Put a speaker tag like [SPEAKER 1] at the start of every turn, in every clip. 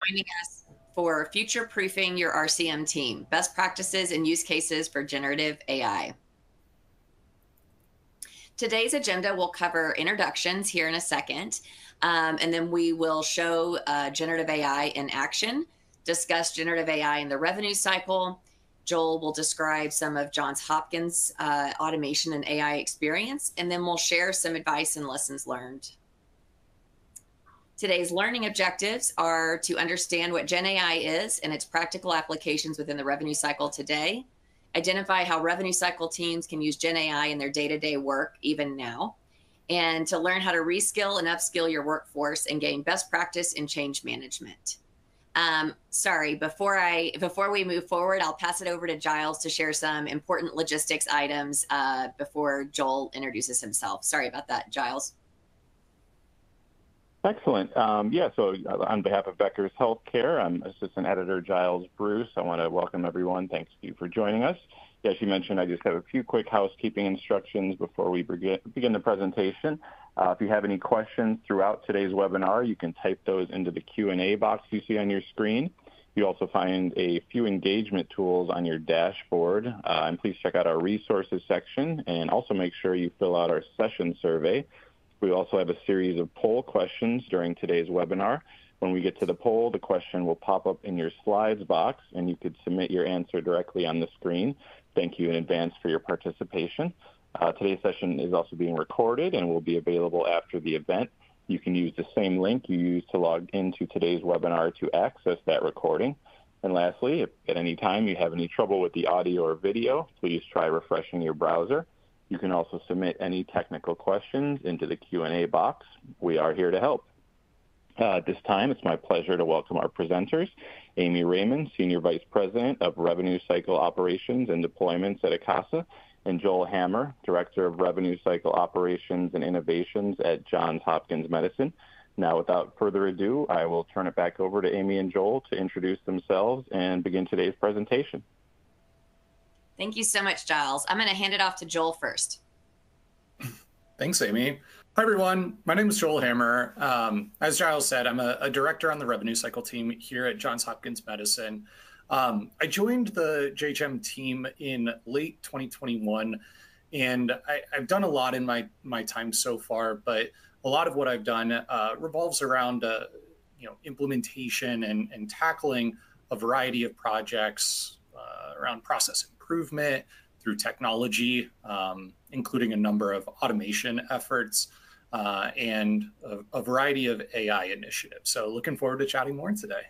[SPEAKER 1] joining us for Future Proofing Your RCM Team, Best Practices and Use Cases for Generative AI. Today's agenda will cover introductions here in a second, and then we will show generative AI in action, discuss generative AI in the revenue cycle. Joel will describe some of Johns Hopkins automation and AI experience, and then we'll share some advice and lessons learned. Today's learning objectives are to understand what Gen AI is and its practical applications within the revenue cycle today, identify how revenue cycle teams can use Gen AI in their day-to-day work even now, and to learn how to reskill and upskill your workforce and gain best practice in change management. Sorry, before we move forward, I'll pass it over to Giles to share some important logistics items before Joel introduces himself. Sorry about that, Giles.
[SPEAKER 2] Excellent. So on behalf of Becker's Healthcare, I'm Assistant Editor Giles Bruce. I want to welcome everyone. Thanks to you for joining us. As you mentioned, I just have a few quick housekeeping instructions before we begin the presentation. If you have any questions throughout today's webinar, you can type those into the Q&A box you see on your screen. You also find a few engagement tools on your dashboard. And please check out our resources section and also make sure you fill out our session survey. We also have a series of poll questions during today's webinar. When we get to the poll, the question will pop up in your slides box, and you could submit your answer directly on the screen. Thank you in advance for your participation. Today's session is also being recorded and will be available after the event. You can use the same link you used to log into today's webinar to access that recording. And lastly, if at any time you have any trouble with the audio or video, please try refreshing your browser. You can also submit any technical questions into the Q&A box. We are here to help. At this time, it's my pleasure to welcome our presenters, Amy Raymond, Senior Vice President of Revenue Cycle Operations and Deployments at ACASA, and Joel Hammer, Director of Revenue Cycle Operations and Innovations at Johns Hopkins Medicine. Now, without further ado, I will turn it back over to Amy and Joel to introduce themselves and begin today's presentation.
[SPEAKER 1] Thank you so much, Giles. I'm going to hand it off to Joel first.
[SPEAKER 3] Thanks, Amy. Hi, everyone. My name is Joel Hammer. As Giles said, I'm a director on the revenue cycle team here at Johns Hopkins Medicine. I joined the JHM team in late 2021, and I've done a lot in my time so far, but a lot of what I've done revolves around implementation and tackling a variety of projects around process improvement through technology, including a number of automation efforts and a variety of AI initiatives. So looking forward to chatting more today.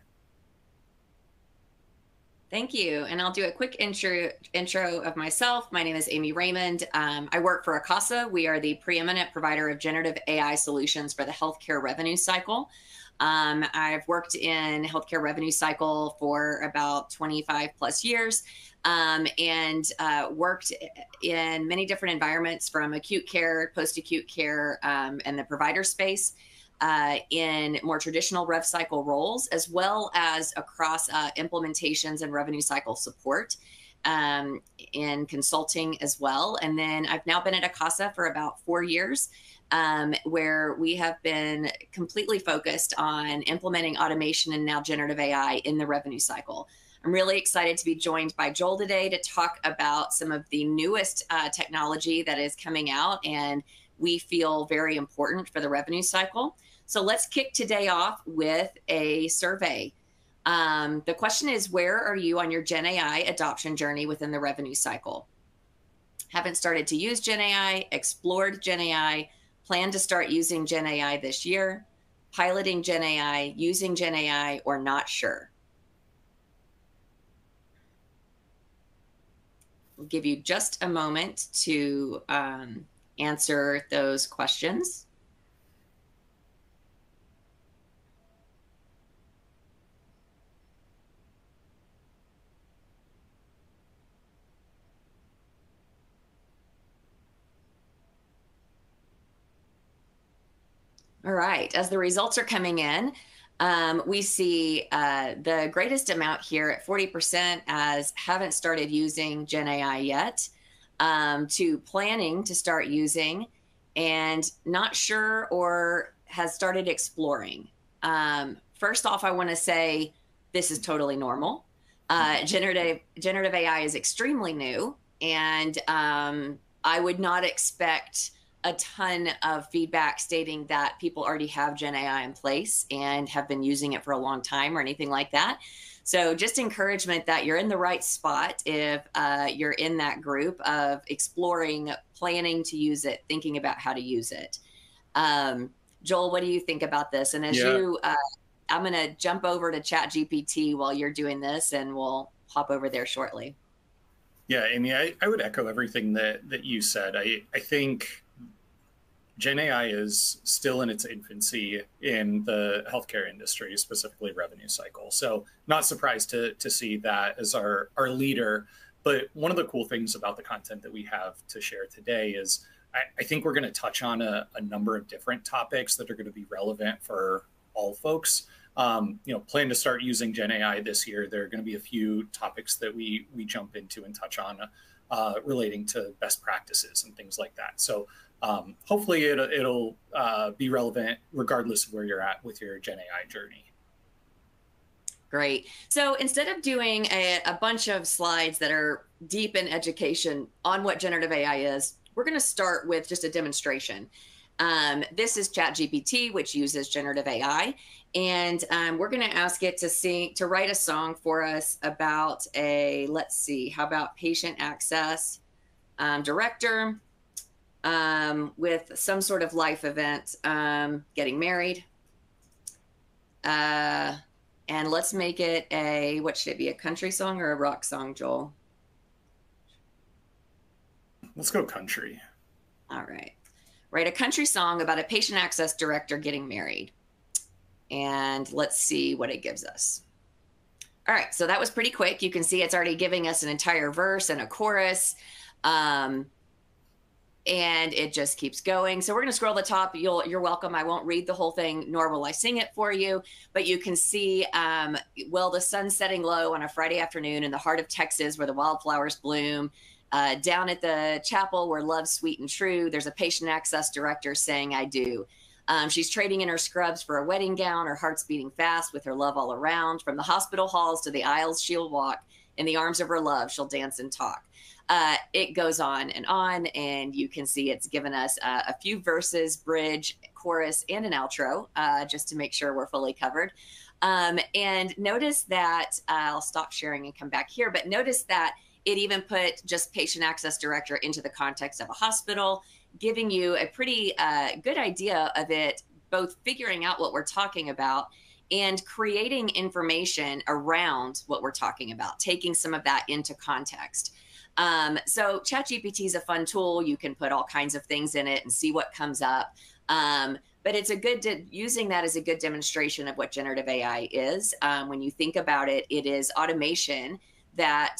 [SPEAKER 1] Thank you. And I'll do a quick intro of myself. My name is Amy Raymond. I work for ACASA. We are the preeminent provider of generative AI solutions for the healthcare revenue cycle. I've worked in healthcare revenue cycle for about 25 plus years and worked in many different environments from acute care, post-acute care, and the provider space in more traditional rev cycle roles, as well as across implementations and revenue cycle support in consulting as well. And then I've now been at ACASA for about 4 years, where we have been completely focused on implementing automation and now generative AI in the revenue cycle. I'm really excited to be joined by Joel today to talk about some of the newest technology that is coming out and we feel very important for the revenue cycle. So let's kick today off with a survey. The question is, where are you on your Gen AI adoption journey within the revenue cycle? Haven't started to use Gen AI, explored Gen AI, plan to start using Gen AI this year, piloting Gen AI, using Gen AI, or not sure? We'll give you just a moment to answer those questions. All right, as the results are coming in, we see the greatest amount here at 40% as haven't started using Gen AI yet, to planning to start using, and not sure or has started exploring. first off, I want to say this is totally normal. Generative AI is extremely new, and I would not expect a ton of feedback stating that people already have Gen AI in place and have been using it for a long time or anything like that. So just encouragement that you're in the right spot if you're in that group of exploring, planning to use it, thinking about how to use it. Joel, what do you think about this? And as you, I'm going to jump over to ChatGPT while you're doing this, and we'll hop over there shortly.
[SPEAKER 3] Yeah, Amy, I would echo everything that you said. I think Gen AI is still in its infancy in the healthcare industry, specifically revenue cycle. So not surprised to see that as our leader. But one of the cool things about the content that we have to share today is I think we're going to touch on a number of different topics that are going to be relevant for all folks. Plan to start using Gen AI this year. There are going to be a few topics that we jump into and touch on relating to best practices and things like that. So hopefully it'll be relevant regardless of where you're at with your Gen AI journey.
[SPEAKER 1] Great. So instead of doing a bunch of slides that are deep in education on what generative AI is, we're going to start with just a demonstration. This is ChatGPT, which uses generative AI, and we're going to ask it to write a song for us about let's see, how about patient access director with some sort of life event, getting married. And let's make it what should it be, a country song or a rock song, Joel?
[SPEAKER 3] Let's go country.
[SPEAKER 1] All right. Write a country song about a patient access director getting married. And let's see what it gives us. All right, so that was pretty quick. You can see it's already giving us an entire verse and a chorus. And it just keeps going. So we're going to scroll the top. You're welcome. I won't read the whole thing, nor will I sing it for you. But you can see, the sun setting low on a Friday afternoon in the heart of Texas where the wildflowers bloom. Down at the chapel where love's sweet and true, there's a patient access director saying, I do. She's trading in her scrubs for a wedding gown. Her heart's beating fast with her love all around. From the hospital halls to the aisles she'll walk. In the arms of her love, she'll dance and talk. It goes on, and you can see it's given us a few verses, bridge, chorus, and an outro, just to make sure we're fully covered. And notice that, I'll stop sharing and come back here, but notice that it even put just patient access director into the context of a hospital, giving you a pretty good idea of it, both figuring out what we're talking about and creating information around what we're talking about, taking some of that into context. So ChatGPT is a fun tool. You can put all kinds of things in it and see what comes up. But it's using that as a good demonstration of what generative AI is. When you think about it, it is automation that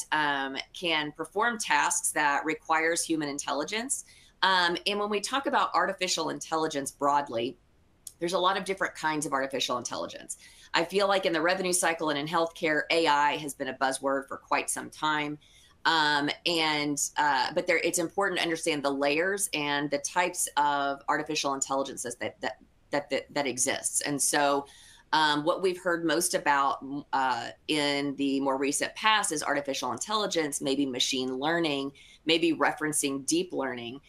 [SPEAKER 1] can perform tasks that requires human intelligence. And when we talk about artificial intelligence broadly, there's a lot of different kinds of artificial intelligence. I feel like in the revenue cycle and in healthcare, AI has been a buzzword for quite some time. But it's important to understand the layers and the types of artificial intelligences that exists. And so what we've heard most about in the more recent past is artificial intelligence, maybe machine learning, maybe referencing deep learning.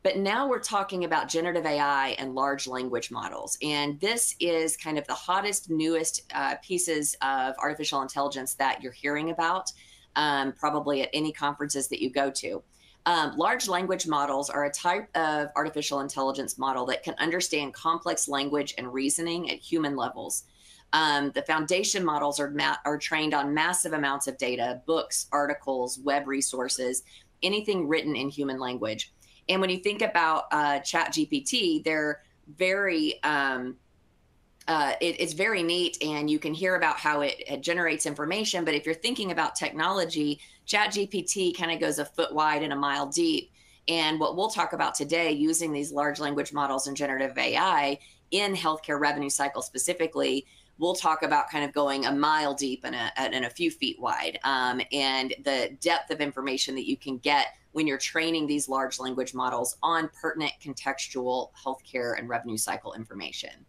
[SPEAKER 1] But now we're talking about generative AI and large language models. And this is kind of the hottest, newest pieces of artificial intelligence that you're hearing about, probably at any conferences that you go to. Large language models are a type of artificial intelligence model that can understand complex language and reasoning at human levels. The foundation models are trained on massive amounts of data, books, articles, web resources, anything written in human language. And when you think about ChatGPT, they're very, it's very neat, and you can hear about how it generates information. But if you're thinking about technology, ChatGPT kind of goes a foot wide and a mile deep. And what we'll talk about today, using these large language models and generative AI in healthcare revenue cycle specifically, we'll talk about kind of going a mile deep and a few feet wide, and the depth of information that you can get when you're training these large language models on pertinent contextual healthcare and revenue cycle information.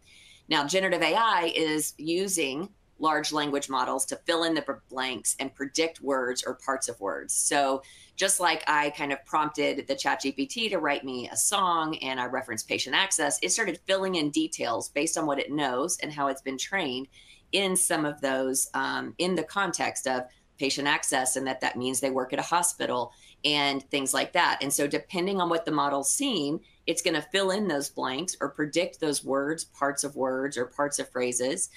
[SPEAKER 1] Now, generative AI is using large language models to fill in the blanks and predict words or parts of words. So just like I kind of prompted the ChatGPT to write me a song and I referenced patient access, it started filling in details based on what it knows and how it's been trained in some of those in the context of patient access, and that means they work at a hospital and things like that. And so depending on what the model's seen, it's going to fill in those blanks or predict those words, parts of words, or parts of phrases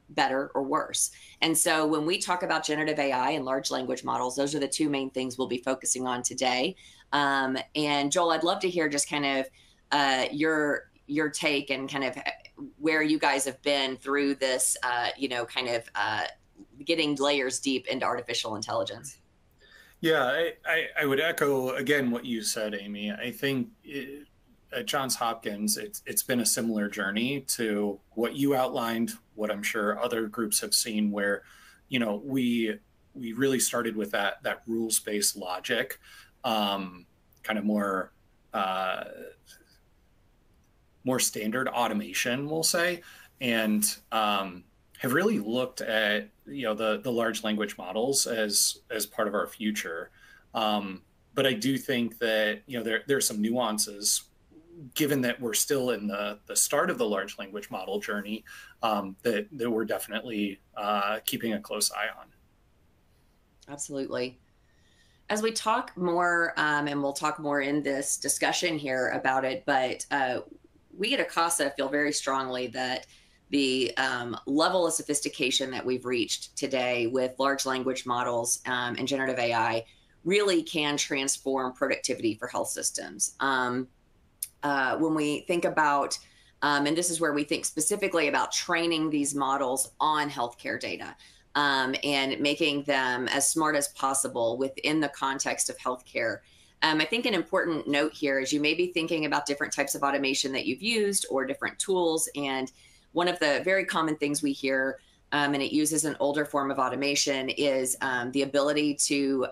[SPEAKER 1] better or worse. And so when we talk about generative AI and large language models, those are the two main things we'll be focusing on today. And Joel, I'd love to hear just kind of your take and kind of where you guys have been through this, getting layers deep into artificial intelligence.
[SPEAKER 3] Yeah, I would echo again what you said, Amy. I think at Johns Hopkins, it's been a similar journey to what you outlined, what I'm sure other groups have seen, where, we really started with that rules-based logic, kind of more standard automation, we'll say, and have really looked at the large language models as part of our future. But I do think that there's some nuances, given that we're still in the start of the large language model journey, that we're definitely keeping a close eye on.
[SPEAKER 1] Absolutely. As we talk more, and we'll talk more in this discussion here about it, but we at ACASA feel very strongly that the level of sophistication that we've reached today with large language models and generative AI really can transform productivity for health systems. When we think about, and this is where we think specifically about training these models on healthcare data and making them as smart as possible within the context of healthcare. I think an important note here is you may be thinking about different types of automation that you've used or different tools. And one of the very common things we hear, and it uses an older form of automation, is the ability to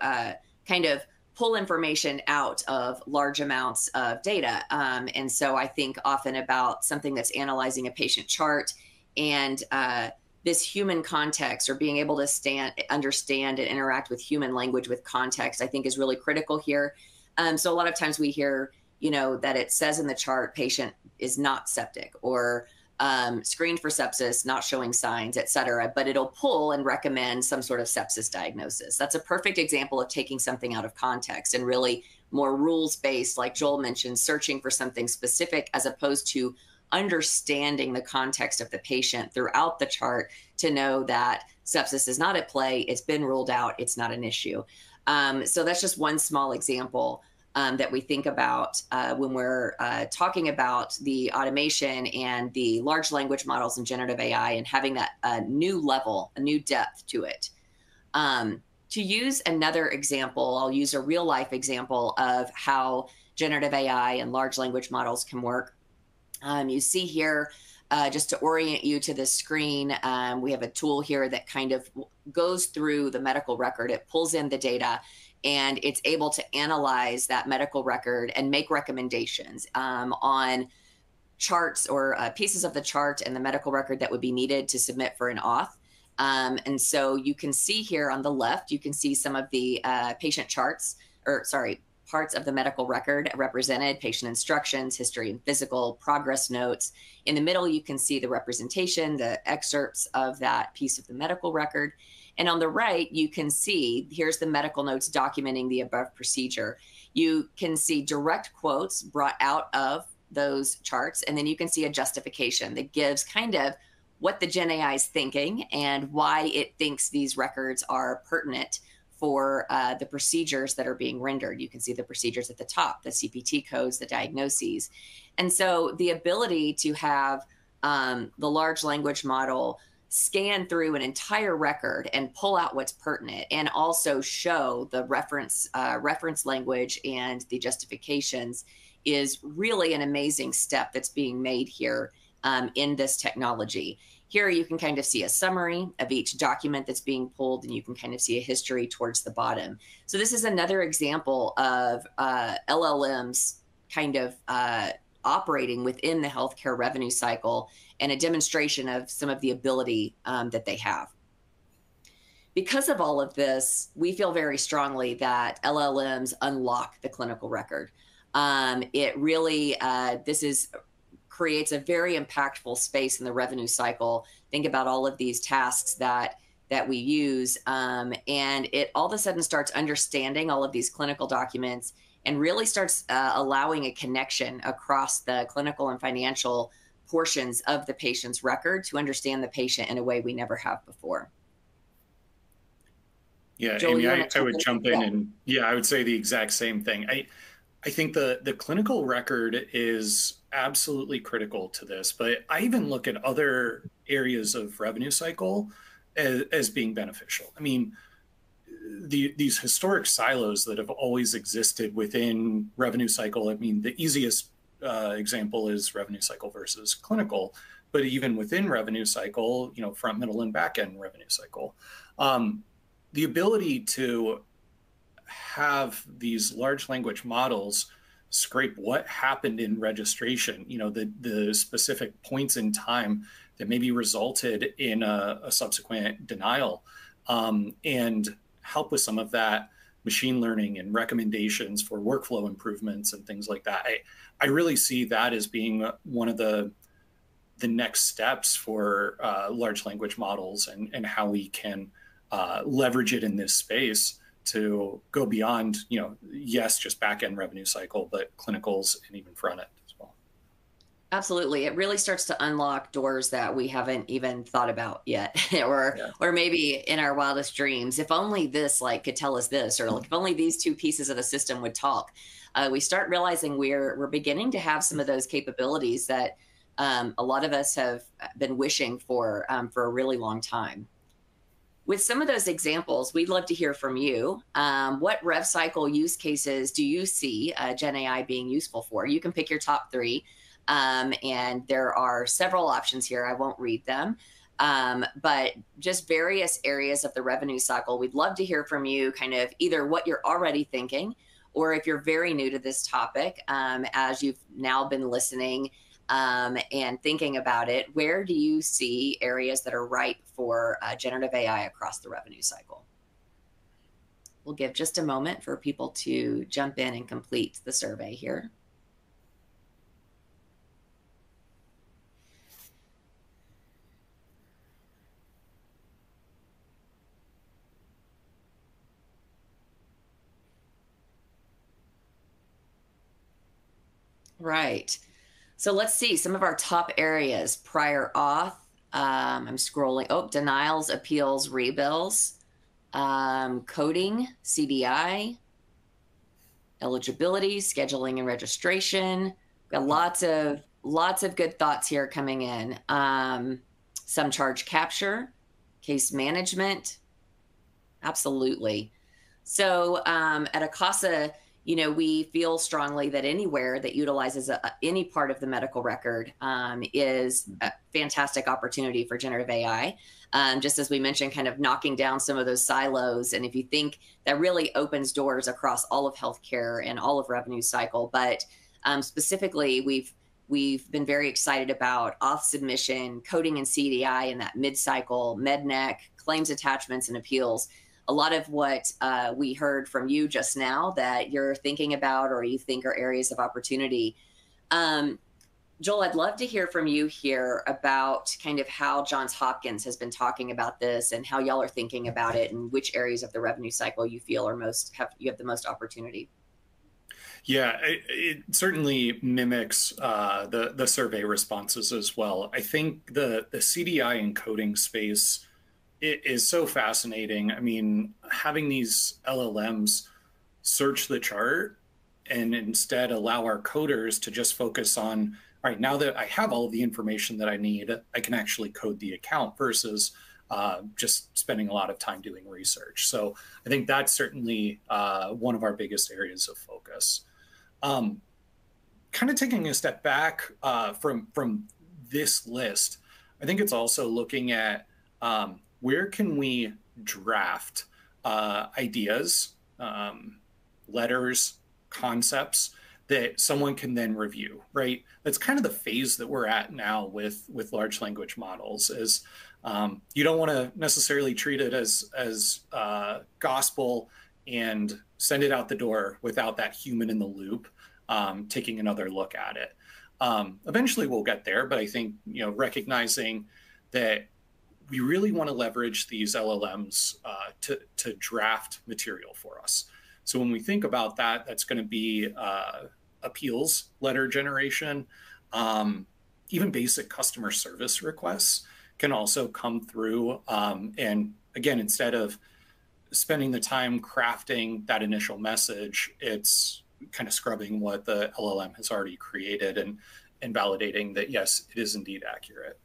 [SPEAKER 1] kind of pull information out of large amounts of data. And so I think often about something that's analyzing a patient chart, and this human context, or being able to understand and interact with human language with context, I think is really critical here. So a lot of times we hear, that it says in the chart, patient is not septic, or screened for sepsis, not showing signs, et cetera, but it'll pull and recommend some sort of sepsis diagnosis. That's a perfect example of taking something out of context and really more rules-based, like Joel mentioned, searching for something specific as opposed to understanding the context of the patient throughout the chart to know that sepsis is not at play, it's been ruled out, it's not an issue. So that's just one small example that we think about when we're talking about the automation and the large language models and generative AI, and having that new level, a new depth to it. To use another example, I'll use a real life example of how generative AI and large language models can work. You see here, just to orient you to this screen, we have a tool here that kind of goes through the medical record. It pulls in the data, and it's able to analyze that medical record and make recommendations on charts or pieces of the chart and the medical record that would be needed to submit for an auth. And so you can see here on the left, you can see some of the patient charts, parts of the medical record represented: patient instructions, history and physical, progress notes. In the middle, you can see the representation, the excerpts of that piece of the medical record. And on the right, you can see, here's the medical notes documenting the above procedure. You can see direct quotes brought out of those charts, and then you can see a justification that gives kind of what the Gen AI is thinking and why it thinks these records are pertinent for the procedures that are being rendered. You can see the procedures at the top, the CPT codes, the diagnoses. And so the ability to have the large language model scan through an entire record and pull out what's pertinent, and also show the reference language and the justifications, is really an amazing step that's being made here in this technology. Here you can kind of see a summary of each document that's being pulled, and you can kind of see a history towards the bottom. So this is another example of LLMs kind of operating within the healthcare revenue cycle and a demonstration of some of the ability that they have. Because of all of this, we feel very strongly that LLMs unlock the clinical record. It really, creates a very impactful space in the revenue cycle. Think about all of these tasks that we use, and it all of a sudden starts understanding all of these clinical documents and really starts allowing a connection across the clinical and financial portions of the patient's record to understand the patient in a way we never have before.
[SPEAKER 3] Yeah,
[SPEAKER 1] Joel,
[SPEAKER 3] Amy, I would jump in, and I would say the exact same thing. I think the clinical record is absolutely critical to this, but I even look at other areas of revenue cycle as being beneficial. I mean, these historic silos that have always existed within revenue cycle. I mean, the easiest example is revenue cycle versus clinical, but even within revenue cycle, front, middle, and back end revenue cycle, the ability to have these large language models scrape what happened in registration, the specific points in time that maybe resulted in a subsequent denial, and help with some of that machine learning and recommendations for workflow improvements and things like that. I really see that as being one of the next steps for large language models and how we can leverage it in this space to go beyond, yes, just back-end revenue cycle, but clinicals and even front end as well.
[SPEAKER 1] Absolutely. It really starts to unlock doors that we haven't even thought about yet, or maybe in our wildest dreams. If only this could tell us this, or if only these two pieces of the system would talk. We start realizing we're beginning to have some of those capabilities that a lot of us have been wishing for a really long time. With some of those examples, we'd love to hear from you. What rev cycle use cases do you see Gen AI being useful for? You can pick your top 3. And there are several options here. I won't read them, but just various areas of the revenue cycle. We'd love to hear from you, kind of either what you're already thinking, or if you're very new to this topic, as you've now been listening and thinking about it, where do you see areas that are ripe for generative AI across the revenue cycle? We'll give just a moment for people to jump in and complete the survey here. Right. So let's see some of our top areas. Prior auth. I'm scrolling. Oh, denials, appeals, rebills, coding, CDI, eligibility, scheduling and registration. Got lots of good thoughts here coming in. Some charge capture, case management. Absolutely. So at Acasa, we feel strongly that anywhere that utilizes any part of the medical record is a fantastic opportunity for generative AI. Just as we mentioned, kind of knocking down some of those silos. And if you think that really opens doors across all of healthcare and all of revenue cycle, but specifically, we've been very excited about auth submission, coding and CDI in that mid-cycle, mednec, claims attachments and appeals. A lot of what we heard from you just now that you're thinking about or you think are areas of opportunity. Joel, I'd love to hear from you here about kind of how Johns Hopkins has been talking about this and how y'all are thinking about it and which areas of the revenue cycle you feel are you have the most opportunity.
[SPEAKER 3] Yeah, it certainly mimics the survey responses as well. I think the CDI and coding space, it is so fascinating. I mean, having these LLMs search the chart and instead allow our coders to just focus on, all right, now that I have all of the information that I need, I can actually code the account versus just spending a lot of time doing research. So I think that's certainly one of our biggest areas of focus. Kind of taking a step back from this list, I think it's also looking at where can we draft ideas, letters, concepts that someone can then review, right? That's kind of the phase that we're at now with large language models. Is you don't want to necessarily treat it as gospel and send it out the door without that human in the loop taking another look at it. Eventually, we'll get there, but I think recognizing that we really want to leverage these LLMs to draft material for us. So when we think about that, that's going to be appeals letter generation, even basic customer service requests can also come through. And again, instead of spending the time crafting that initial message, it's kind of scrubbing what the LLM has already created and validating that, yes, it is indeed accurate.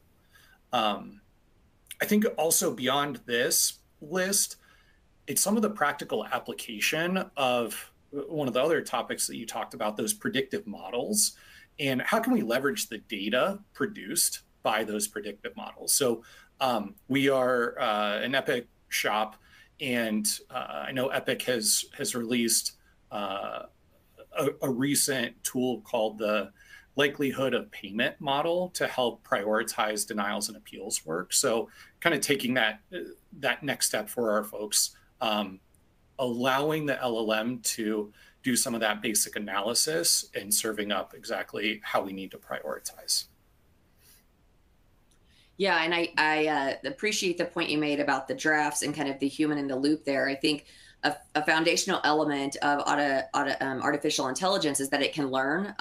[SPEAKER 3] I think also beyond this list, it's some of the practical application of one of the other topics that you talked about, those predictive models, and how can we leverage the data produced by those predictive models. So we are an Epic shop, and I know Epic has released a recent tool called the likelihood of payment model to help prioritize denials and appeals work. So kind of taking that next step for our folks, allowing the LLM to do some of that basic analysis and serving up exactly how we need to prioritize.
[SPEAKER 1] Yeah, and I appreciate the point you made about the drafts and kind of the human in the loop there. I think a foundational element of artificial intelligence is that it can learn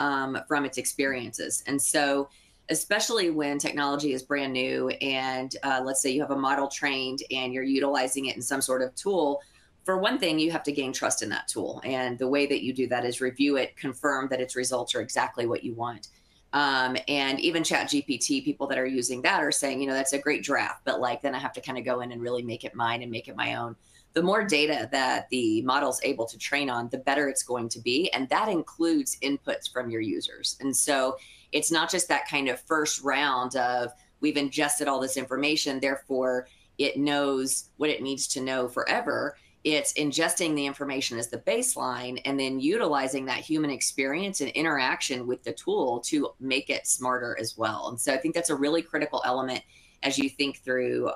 [SPEAKER 1] from its experiences. And so especially when technology is brand new and let's say you have a model trained and you're utilizing it in some sort of tool, for one thing, you have to gain trust in that tool. And the way that you do that is review it, confirm that its results are exactly what you want. And even ChatGPT, people that are using that are saying, that's a great draft, but then I have to kind of go in and really make it mine and make it my own. The more data that the model's able to train on, the better it's going to be. And that includes inputs from your users. And so it's not just that kind of first round of we've ingested all this information, therefore it knows what it needs to know forever. It's ingesting the information as the baseline and then utilizing that human experience and interaction with the tool to make it smarter as well. And so I think that's a really critical element as you think through,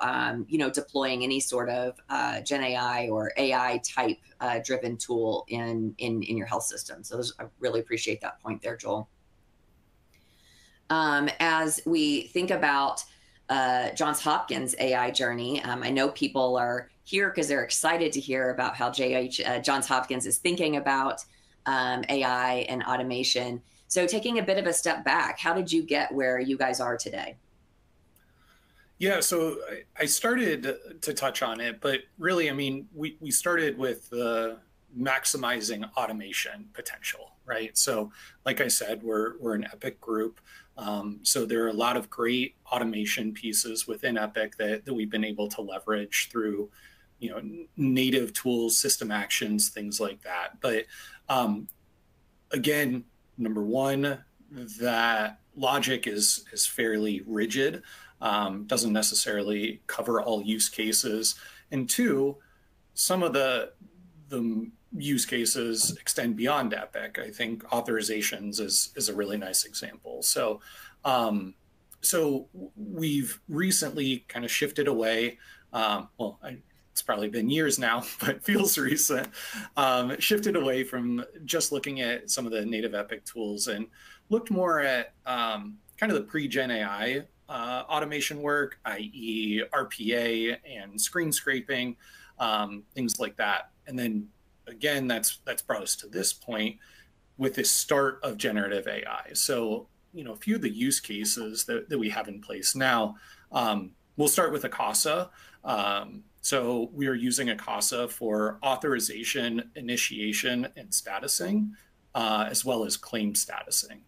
[SPEAKER 1] deploying any sort of Gen AI or AI type driven tool in your health system. So I really appreciate that point there, Joel. As we think about Johns Hopkins AI journey, I know people are here because they're excited to hear about how Johns Hopkins is thinking about AI and automation. So taking a bit of a step back, how did you get where you guys are today?
[SPEAKER 3] Yeah, so I started to touch on it, but really, I mean, we started with the maximizing automation potential, right? So like I said, we're an Epic group. So there are a lot of great automation pieces within Epic that we've been able to leverage through, native tools, system actions, things like that. But again, number one, that logic is fairly rigid, doesn't necessarily cover all use cases. And two, some of the use cases extend beyond Epic. I think authorizations is a really nice example. So, so we've recently kind of shifted away. It's probably been years now, but feels recent. Shifted away from just looking at some of the native Epic tools and looked more at kind of the pre-Gen AI automation work, i.e. RPA and screen scraping, things like that. And then again, that's brought us to this point with this start of generative AI. So, a few of the use cases that we have in place now, we'll start with Akasa. So we are using Akasa for authorization, initiation, and statusing, as well as claim statusing.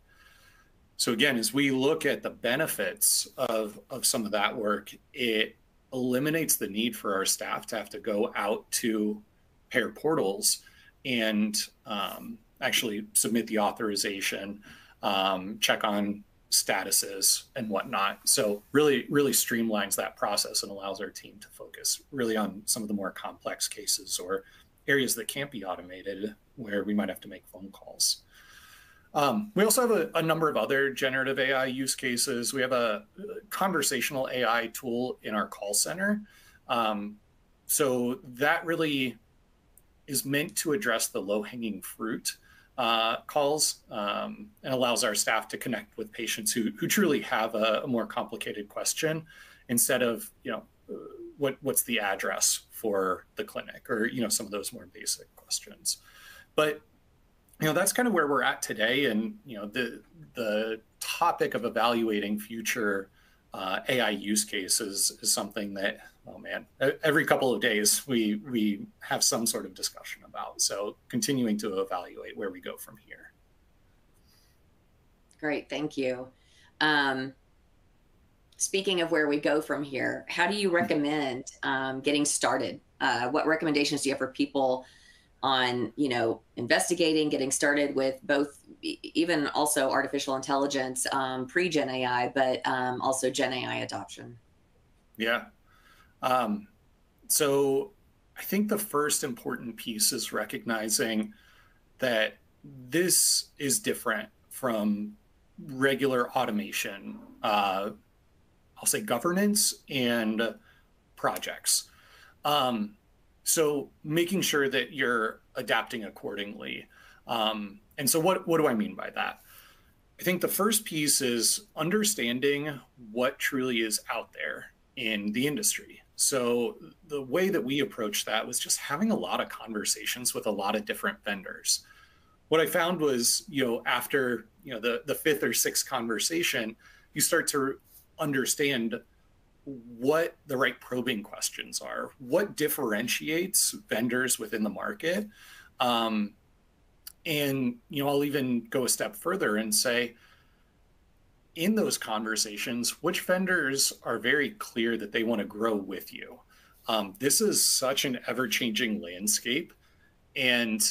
[SPEAKER 3] So again, as we look at the benefits of some of that work, it eliminates the need for our staff to have to go out to payer portals and actually submit the authorization, check on statuses and whatnot. So really streamlines that process and allows our team to focus really on some of the more complex cases or areas that can't be automated where we might have to make phone calls. We also have a number of other generative AI use cases. We have a conversational AI tool in our call center. So that really is meant to address the low-hanging fruit calls and allows our staff to connect with patients who truly have a more complicated question instead of, what's the address for the clinic, or, some of those more basic questions. But, that's kind of where we're at today. And, the topic of evaluating future AI use cases is something that, oh man, every couple of days we have some sort of discussion about. So continuing to evaluate where we go from here.
[SPEAKER 1] Great, thank you. Speaking of where we go from here, how do you recommend getting started? What recommendations do you have for people on, investigating, getting started with both, even also artificial intelligence, pre-Gen AI, but also Gen AI adoption?
[SPEAKER 3] Yeah. So I think the first important piece is recognizing that this is different from regular automation, I'll say governance and projects. So making sure that you're adapting accordingly. And so what do I mean by that? I think the first piece is understanding what truly is out there in the industry. So the way that we approached that was just having a lot of conversations with a lot of different vendors. What I found was, after the fifth or sixth conversation, you start to understand what the right probing questions are, what differentiates vendors within the market. And, I'll even go a step further and say, in those conversations, which vendors are very clear that they want to grow with you. This is such an ever-changing landscape, and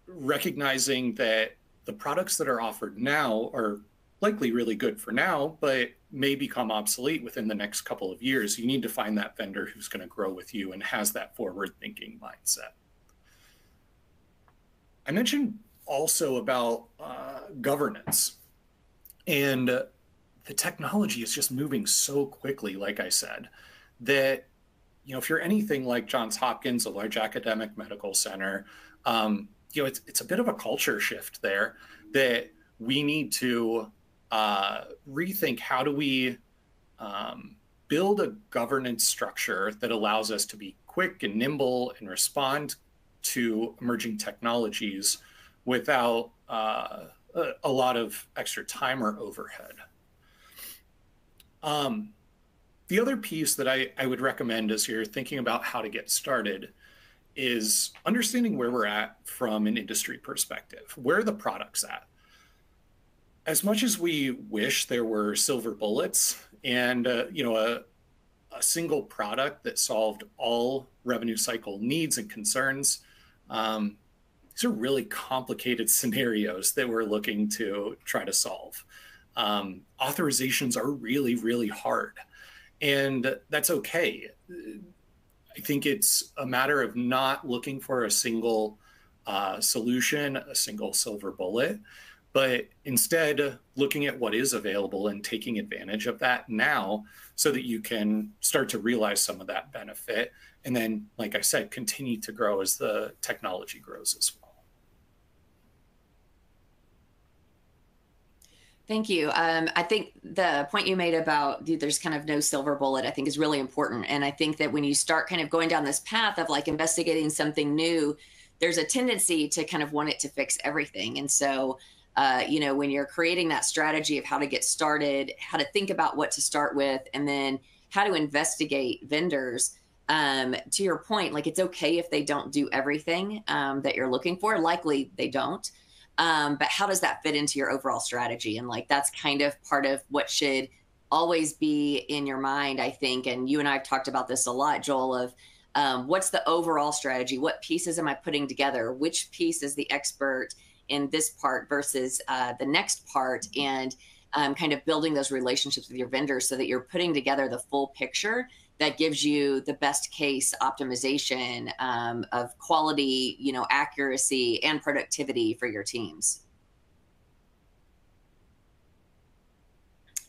[SPEAKER 3] recognizing that the products that are offered now are likely really good for now, but may become obsolete within the next couple of years. You need to find that vendor who's going to grow with you and has that forward-thinking mindset. I mentioned also about governance. And the technology is just moving so quickly, like I said, that, if you're anything like Johns Hopkins, a large academic medical center, it's a bit of a culture shift there that we need to rethink. How do we build a governance structure that allows us to be quick and nimble and respond to emerging technologies without a lot of extra time or overhead. The other piece that I would recommend as you're thinking about how to get started is understanding where we're at from an industry perspective. Where are the products at? As much as we wish there were silver bullets and a single product that solved all revenue cycle needs and concerns, these are really complicated scenarios that we're looking to try to solve. Authorizations are really, really hard, and that's okay. I think it's a matter of not looking for a single solution, a single silver bullet, but instead looking at what is available and taking advantage of that now so that you can start to realize some of that benefit. And then, like I said, continue to grow as the technology grows as well.
[SPEAKER 1] Thank you. I think the point you made about there's kind of no silver bullet, I think is really important. And I think that when you start kind of going down this path of like investigating something new, there's a tendency to kind of want it to fix everything. And so, when you're creating that strategy of how to get started, how to think about what to start with, and then how to investigate vendors, to your point, like it's okay if they don't do everything that you're looking for. Likely they don't. But how does that fit into your overall strategy? And like, that's kind of part of what should always be in your mind, I think. And you and I have talked about this a lot, Joel, of what's the overall strategy? What pieces am I putting together? Which piece is the expert in this part versus the next part? And kind of building those relationships with your vendors so that you're putting together the full picture that gives you the best case optimization of quality, accuracy and productivity for your teams.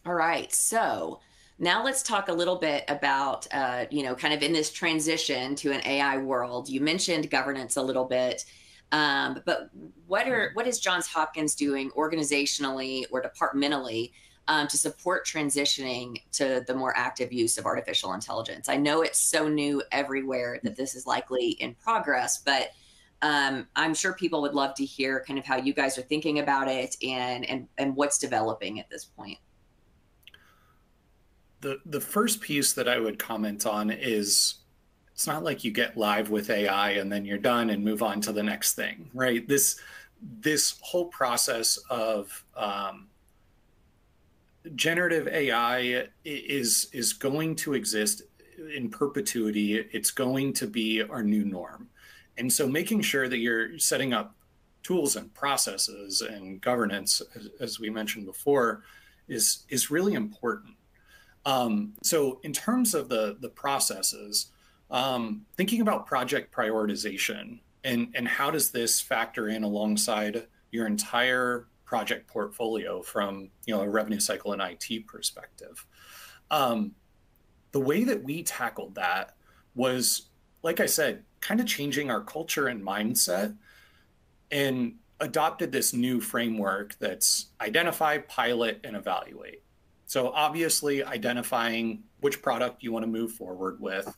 [SPEAKER 1] All right. So now let's talk a little bit about, kind of in this transition to an AI world. You mentioned governance a little bit, but what is Johns Hopkins doing organizationally or departmentally to support transitioning to the more active use of artificial intelligence? I know it's so new everywhere that this is likely in progress, but I'm sure people would love to hear kind of how you guys are thinking about it and what's developing at this point.
[SPEAKER 3] The first piece that I would comment on is it's not like you get live with AI and then you're done and move on to the next thing, right? This whole process of generative AI is going to exist in perpetuity. It's going to be our new norm. And so making sure that you're setting up tools and processes and governance, as we mentioned before, is really important. So in terms of the processes, thinking about project prioritization and how does this factor in alongside your entire project portfolio from a revenue cycle and IT perspective. The way that we tackled that was, like I said, kind of changing our culture and mindset and adopted this new framework that's identify, pilot, and evaluate. So obviously identifying which product you want to move forward with.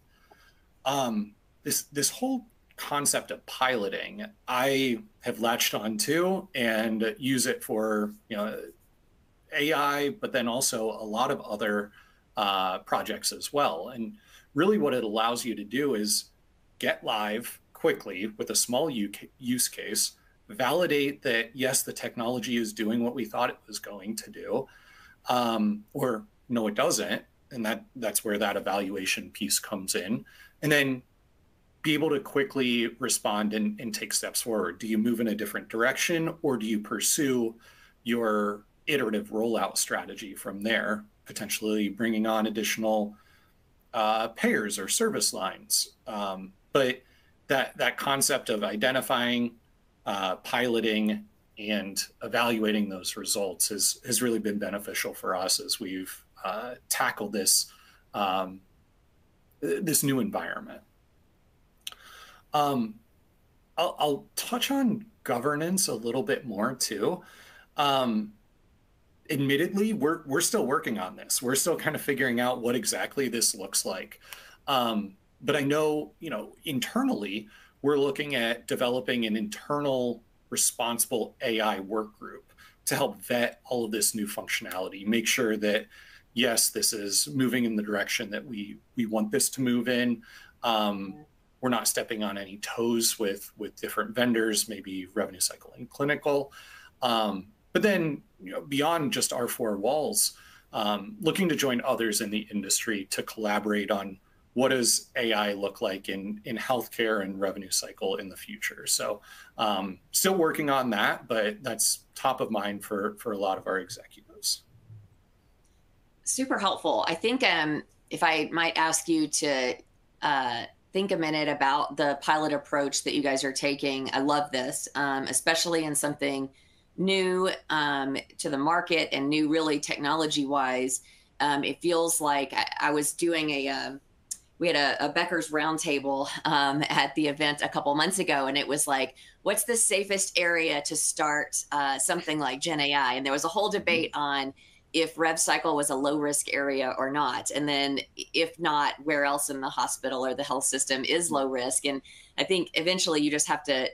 [SPEAKER 3] This whole concept of piloting, I have latched on to and use it for AI, but then also a lot of other projects as well. And really what it allows you to do is get live quickly with a small use case, validate that, yes, the technology is doing what we thought it was going to do, or no, it doesn't. And that's where that evaluation piece comes in. And then be able to quickly respond and take steps forward. Do you move in a different direction, or do you pursue your iterative rollout strategy from there, potentially bringing on additional payers or service lines? But that concept of identifying, piloting, and evaluating those results has really been beneficial for us as we've tackled this this new environment. I'll touch on governance a little bit more too. Admittedly, we're still working on this. We're still kind of figuring out what exactly this looks like. But I know, internally, we're looking at developing an internal responsible AI work group to help vet all of this new functionality, make sure that, yes, this is moving in the direction that we want this to move in. We're not stepping on any toes with different vendors, maybe revenue cycle and clinical. But then, beyond just our four walls, looking to join others in the industry to collaborate on what does AI look like in healthcare and revenue cycle in the future. So still working on that, but that's top of mind for a lot of our executives.
[SPEAKER 1] Super helpful. I think if I might ask you to think a minute about the pilot approach that you guys are taking. I love this, especially in something new to the market and new really technology-wise. It feels like I was doing we had a Becker's roundtable at the event a couple months ago, and it was like, what's the safest area to start something like Gen AI? And there was a whole debate on if rev cycle was a low risk area or not. And then if not, where else in the hospital or the health system is low risk? And I think eventually you just have to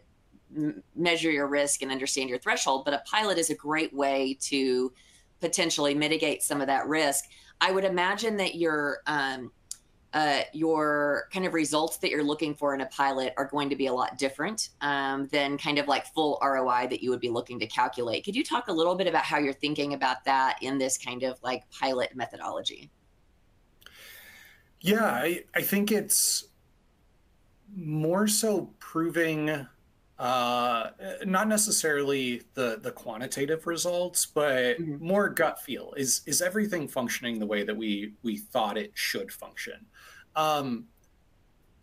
[SPEAKER 1] measure your risk and understand your threshold. But a pilot is a great way to potentially mitigate some of that risk. I would imagine that your kind of results that you're looking for in a pilot are going to be a lot different than kind of like full ROI that you would be looking to calculate. Could you talk a little bit about how you're thinking about that in this kind of like pilot methodology?
[SPEAKER 3] Yeah, I think it's more so proving not necessarily the quantitative results, but more gut feel. Is everything functioning the way that we thought it should function?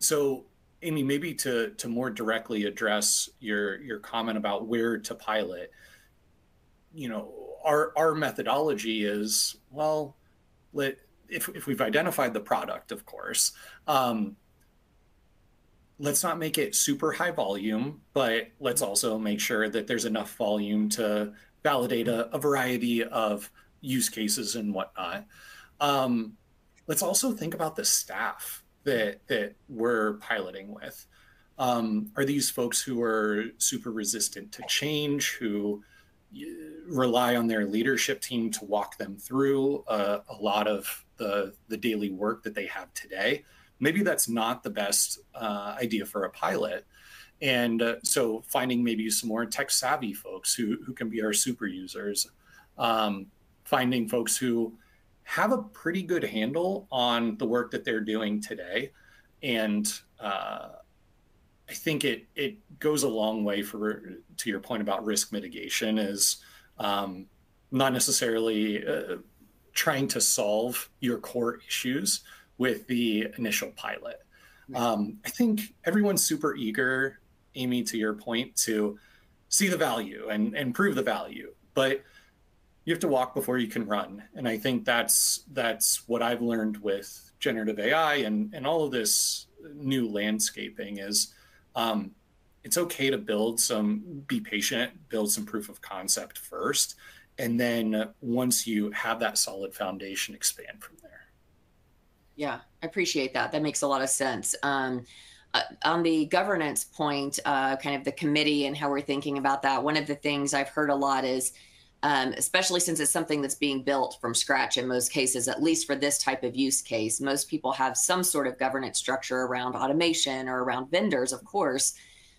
[SPEAKER 3] So, Amy, maybe to more directly address your comment about where to pilot, our methodology is, well, if we've identified the product, of course, let's not make it super high volume, but let's also make sure that there's enough volume to validate a variety of use cases and whatnot. Let's also think about the staff that we're piloting with. Are these folks who are super resistant to change, who rely on their leadership team to walk them through a lot of the daily work that they have today? Maybe that's not the best idea for a pilot. And so finding maybe some more tech savvy folks who can be our super users, finding folks who have a pretty good handle on the work that they're doing today. And I think it goes a long way to your point about risk mitigation, is not necessarily trying to solve your core issues with the initial pilot. I think everyone's super eager, Amy, to your point, to see the value and prove the value, but you have to walk before you can run. And I think that's what I've learned with generative AI and all of this new landscaping is it's okay to be patient, build some proof of concept first. And then once you have that solid foundation, expand from there.
[SPEAKER 1] Yeah, I appreciate that. That makes a lot of sense. On the governance point, kind of the committee and how we're thinking about that, one of the things I've heard a lot is, especially since it's something that's being built from scratch in most cases, at least for this type of use case, most people have some sort of governance structure around automation or around vendors, of course.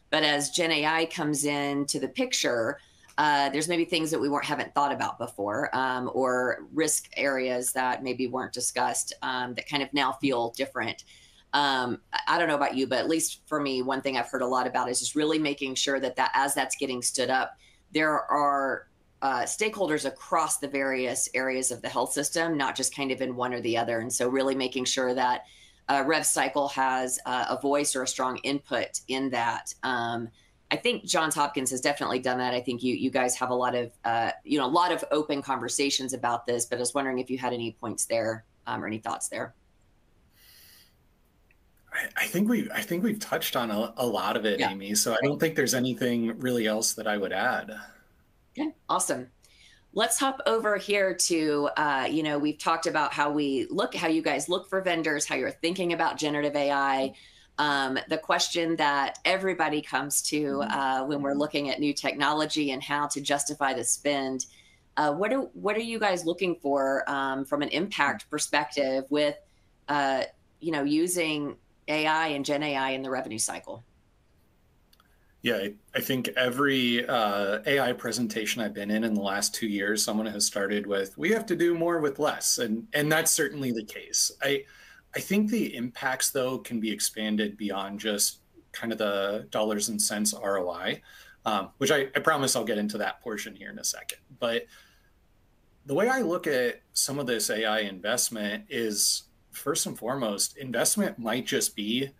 [SPEAKER 1] But as Gen AI comes into the picture, there's maybe things that we haven't thought about before, or risk areas that maybe weren't discussed that kind of now feel different. I don't know about you, but at least for me, one thing I've heard a lot about is just really making sure that as that's getting stood up, there are stakeholders across the various areas of the health system, not just kind of in one or the other. And so really making sure that Rev Cycle has a voice or a strong input in that. I think Johns Hopkins has definitely done that. I think you guys have a lot of a lot of open conversations about this, but I was wondering if you had any points there or any thoughts there.
[SPEAKER 3] I think we've touched on a lot of it, yeah. Amy. So I don't think there's anything really else that I would add.
[SPEAKER 1] Okay, awesome. Let's hop over here to, we've talked about how you guys look for vendors, how you're thinking about generative AI. The question that everybody comes to when we're looking at new technology and how to justify the spend. What are you guys looking for from an impact perspective with, using AI and Gen AI in the revenue cycle?
[SPEAKER 3] Yeah, I think every AI presentation I've been in the last 2 years, someone has started with, we have to do more with less. And that's certainly the case. I think the impacts, though, can be expanded beyond just kind of the dollars and cents ROI, which I promise I'll get into that portion here in a second. But the way I look at some of this AI investment is, first and foremost, investment might just be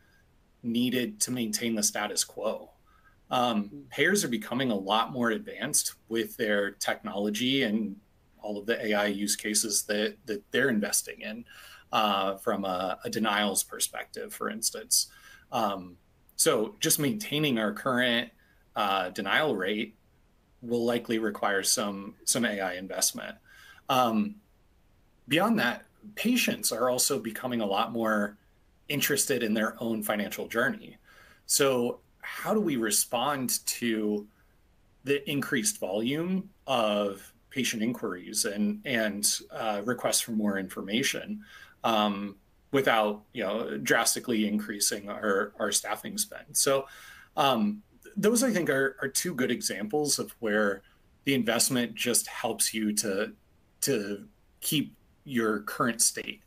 [SPEAKER 3] needed to maintain the status quo. Payers are becoming a lot more advanced with their technology and all of the AI use cases that they're investing in from a denials perspective, for instance. So just maintaining our current denial rate will likely require some AI investment. Beyond that, patients are also becoming a lot more interested in their own financial journey. So how do we respond to the increased volume of patient inquiries and requests for more information without drastically increasing our staffing spend? So those, I think, are two good examples of where the investment just helps you to keep your current state.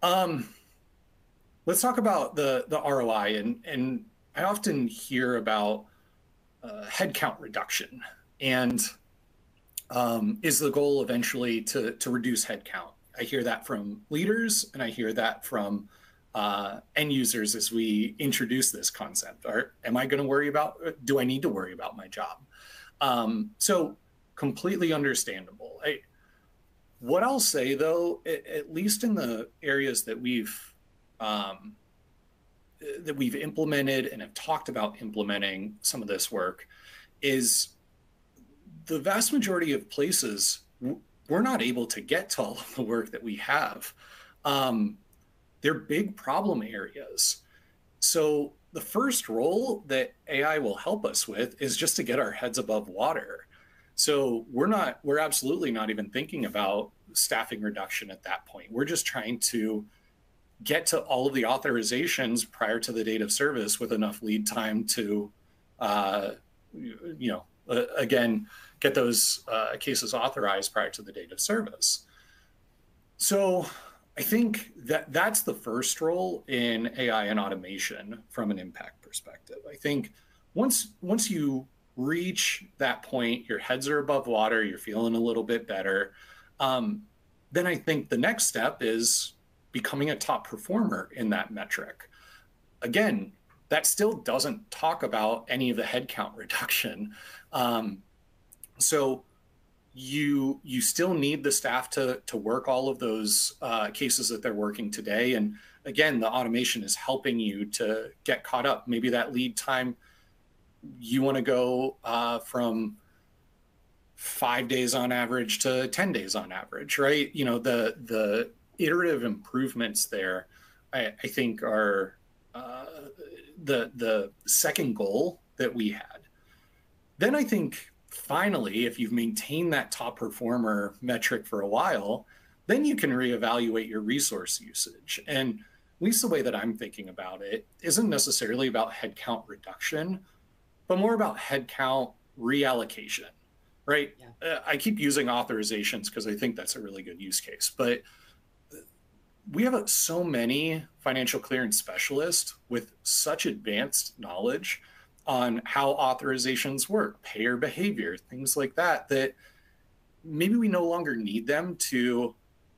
[SPEAKER 3] Let's talk about the ROI, and I often hear about headcount reduction, and is the goal eventually to reduce headcount? I hear that from leaders, and I hear that from end users as we introduce this concept. Do I need to worry about my job? So completely understandable. What I'll say though, at least in the areas that we've implemented and have talked about implementing some of this work, is the vast majority of places we're not able to get to all of the work that we have. They're big problem areas. So the first role that AI will help us with is just to get our heads above water. So we're absolutely not even thinking about staffing reduction at that point. We're just trying to get to all of the authorizations prior to the date of service with enough lead time to, again, get those cases authorized prior to the date of service. So I think that that's the first role in AI and automation from an impact perspective. I think once you reach that point, your heads are above water, you're feeling a little bit better, then I think the next step is becoming a top performer in that metric. Again, that still doesn't talk about any of the headcount reduction. So you still need the staff to work all of those cases that they're working today. And again, the automation is helping you to get caught up. Maybe that lead time, you want to go from 5 days on average to 10 days on average, right? The iterative improvements there, I think, are the second goal that we had. Then I think finally, if you've maintained that top performer metric for a while, then you can reevaluate your resource usage. And at least the way that I'm thinking about it isn't necessarily about headcount reduction, but more about headcount reallocation, right? Yeah. I keep using authorizations because I think that's a really good use case, but we have so many financial clearance specialists with such advanced knowledge on how authorizations work, payer behavior, things like that, that maybe we no longer need them to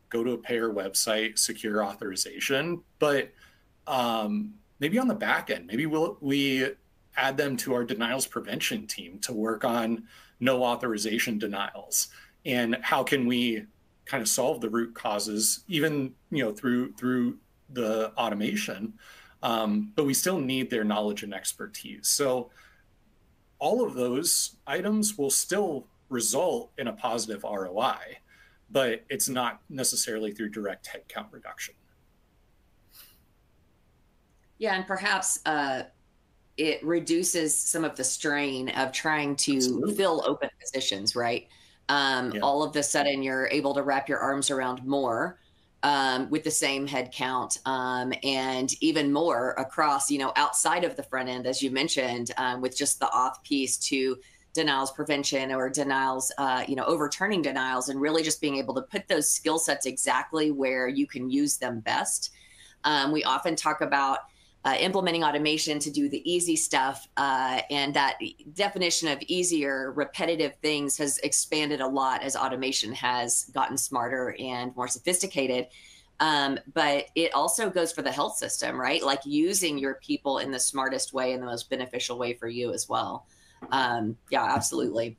[SPEAKER 3] go to a payer website, secure authorization, but maybe on the back end, maybe we add them to our denials prevention team to work on no authorization denials. And how can we kind of solve the root causes, even through the automation, but we still need their knowledge and expertise. So all of those items will still result in a positive ROI, but it's not necessarily through direct headcount reduction.
[SPEAKER 1] Yeah, and perhaps it reduces some of the strain of trying to Absolutely. Fill open positions, right? Yeah. All of a sudden, you're able to wrap your arms around more with the same head count, and even more across, outside of the front end, as you mentioned, with just the auth piece to denials prevention or denials, overturning denials, and really just being able to put those skill sets exactly where you can use them best. We often talk about implementing automation to do the easy stuff, and that definition of easier, repetitive things has expanded a lot as automation has gotten smarter and more sophisticated. But it also goes for the health system, right? Like using your people in the smartest way and the most beneficial way for you as well. Yeah, absolutely.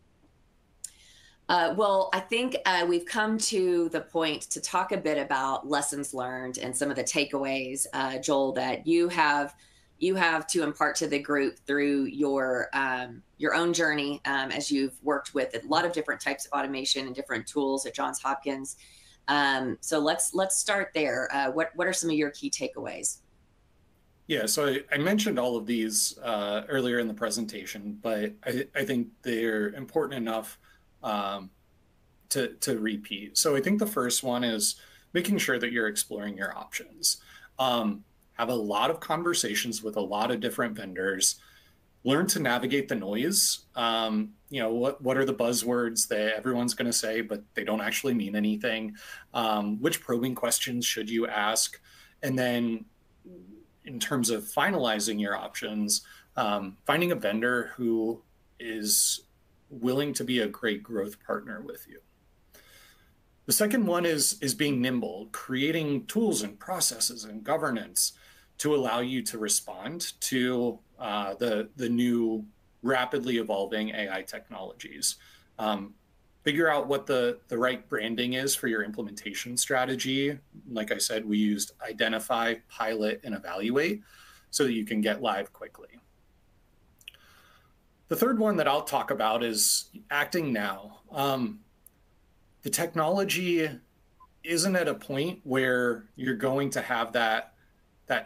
[SPEAKER 1] Well, I think we've come to the point to talk a bit about lessons learned and some of the takeaways, Joel, that you have to impart to the group through your own journey, as you've worked with a lot of different types of automation and different tools at Johns Hopkins. So let's start there. What are some of your key takeaways?
[SPEAKER 3] Yeah, so I mentioned all of these earlier in the presentation, but I think they're important enough to repeat. So I think the first one is making sure that you're exploring your options. Have a lot of conversations with a lot of different vendors. Learn to navigate the noise. What are the buzzwords that everyone's going to say, but they don't actually mean anything? Which probing questions should you ask? And then in terms of finalizing your options, finding a vendor who is willing to be a great growth partner with you. The second one is being nimble, creating tools and processes and governance to allow you to respond to the new rapidly evolving AI technologies. figure out what the right branding is for your implementation strategy. Like I said, we used identify, pilot, and evaluate so that you can get live quickly. The third one that I'll talk about is acting now. The technology isn't at a point where you're going to have that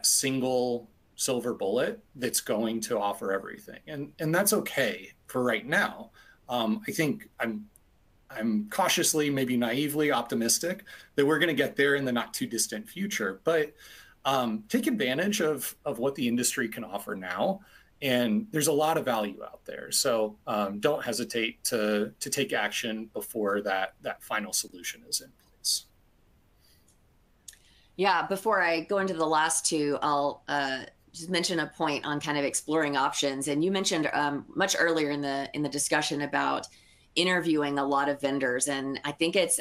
[SPEAKER 3] single silver bullet that's going to offer everything. And that's okay for right now. I think I'm cautiously, maybe naively optimistic that we're going to get there in the not too distant future, but take advantage of what the industry can offer now. And there's a lot of value out there. So don't hesitate to take action before that final solution is in place.
[SPEAKER 1] Yeah, before I go into the last two, I'll just mention a point on kind of exploring options. And you mentioned much earlier in the discussion about interviewing a lot of vendors, and I think it's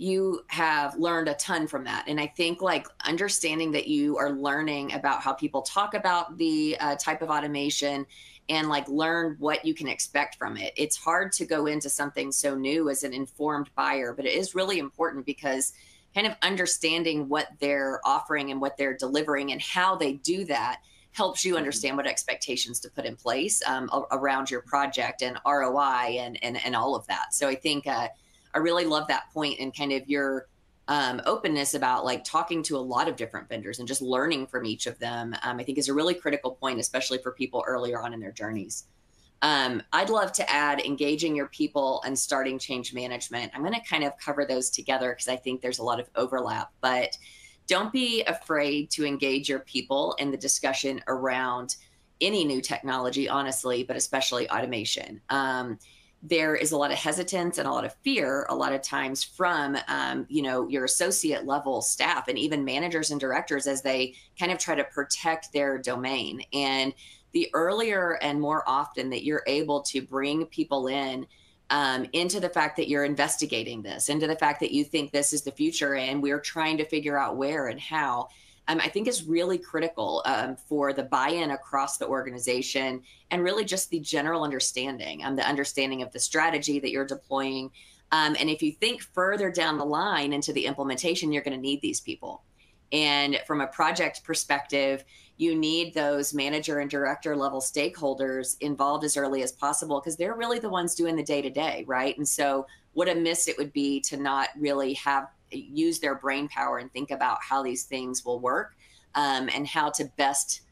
[SPEAKER 1] you have learned a ton from that. And I think like understanding that you are learning about how people talk about the type of automation and like learn what you can expect from it. It's hard to go into something so new as an informed buyer, but it is really important because kind of understanding what they're offering and what they're delivering and how they do that helps you understand what expectations to put in place around your project and ROI and all of that. So I think I really love that point and kind of your openness about like talking to a lot of different vendors and just learning from each of them, I think is a really critical point, especially for people earlier on in their journeys. I'd love to add engaging your people and starting change management. I'm going to kind of cover those together because I think there's a lot of overlap, but don't be afraid to engage your people in the discussion around any new technology, honestly, but especially automation. There is a lot of hesitance and a lot of fear a lot of times from your associate level staff and even managers and directors as they kind of try to protect their domain. And the earlier and more often that you're able to bring people in into the fact that you're investigating this, into the fact that you think this is the future and we're trying to figure out where and how, I think is really critical for the buy-in across the organization and really just the general understanding, the understanding of the strategy that you're deploying. And if you think further down the line into the implementation, you're going to need these people. And from a project perspective, you need those manager and director level stakeholders involved as early as possible because they're really the ones doing the day-to-day, right? And so what a miss it would be to not really use their brain power and think about how these things will work and how to best